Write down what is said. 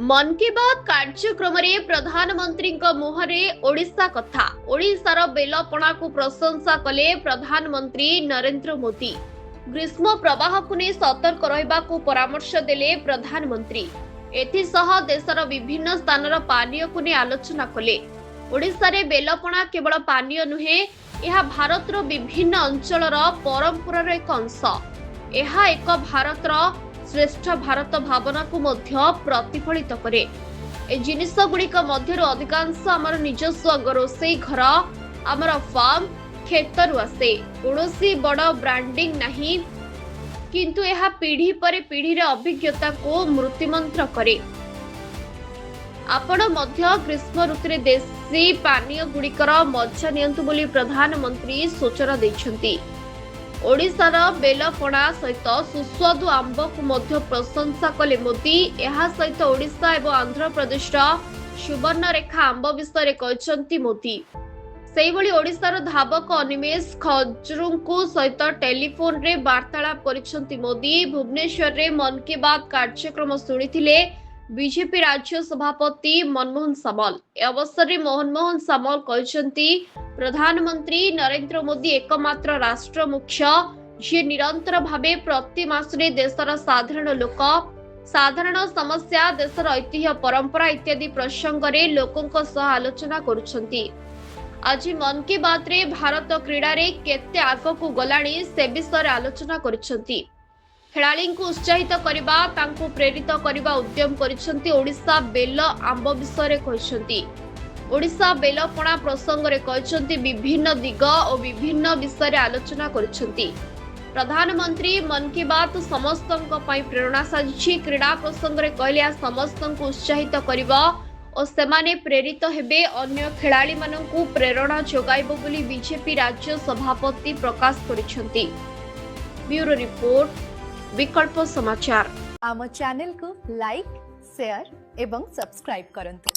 मन की बात कार्यक्रम रे प्रधानमंत्री मुहरे ओडिशा कथा ओडिशार बेलपणा को प्रशंसा कले प्रधानमंत्री नरेंद्र मोदी। ग्रीष्म प्रवाह को नहीं सतर्क रहिबा को परामर्श देले प्रधानमंत्री। एथिसह देशर विभिन्न स्थानर पानीय को नहीं आलोचना कले। ओडिशा रे बेलपणा केवल पानीय नुहे, यह भारतर विभिन्न अंचलर परंपरार एक अंश। यह एक भारतर श्रेष्ठ भारत भावना को मध्य प्रतिफलित करे। ए जिनिस गुड़िक मध्य अधिकांश आमर निजस्व रोषेई घर, आमर फार्म खेतरु आसे। कौनसी बड़ ब्रांडिंग नहीं, किंतु यह पीढ़ी पर पीढ़ी अभिज्ञता को मृत्युमंत्र करे। आपण मध्य ग्रीष्म ऋतु देशी पानीय गुड़िकर मजा नियंतु बोली प्रधानमंत्री सूचना दैछंती। ओडिशार बेलपणा सहित सुस्वादु आंब को मध्य प्रशंसा कले मोदी। यह सहित ओडिशा एवं आंध्र प्रदेश सुवर्णरेखा आंब विषय कहते मोदी। सेहिभଳି ओडिशार धावक अनिमेष खजूरंकु सहित टेलीफोन रे वार्तालाप करिसेंती मोदी। भुवनेश्वर रे मन की बात कार्यक्रम सुनिथिले बीजेपी राज्य सभापति मनमोहन सामल। ए अवसर में मनमोहन सामल कहते प्रधानमंत्री नरेंद्र मोदी एकमात्र राष्ट्र मुख्य जे निरंतर भावे प्रति मासरे देशर साधारण लोक, साधारण समस्या, देशर ऐतिह्य, परंपरा इत्यादि प्रसंग रे लोकों सह आलोचना करुछंती। आज मन की बात रे भारत क्रीडा रे केते आगकू गलाणी से विषय आलोचना करुछंती। खेलाड़ी को उत्साहित करबा, तांको प्रेरित करबा उद्यम करिसेंती। ओडिशा बेल आंब विषय कहते ओडिशा बेलपणा प्रसंग रे कहते विभिन्न दिग और विभिन्न विषय आलोचना करिसेंती। प्रधानमंत्री मन की बात समस्तक प्रेरणा साजिछि। क्रीडा प्रसंग रे कहले समस्त को उत्साहित करबा और सेमाने प्रेरित हेबे, अन्य खेलाड़ी माननकु प्रेरणा जोगाइबो बोली बीजेपी राज्य सभापति प्रकाश करिसेंती। ब्यूरो रिपोर्ट, विकल्प समाचार। आम चैनल को लाइक, शेयर एवं सब्सक्राइब करंतु।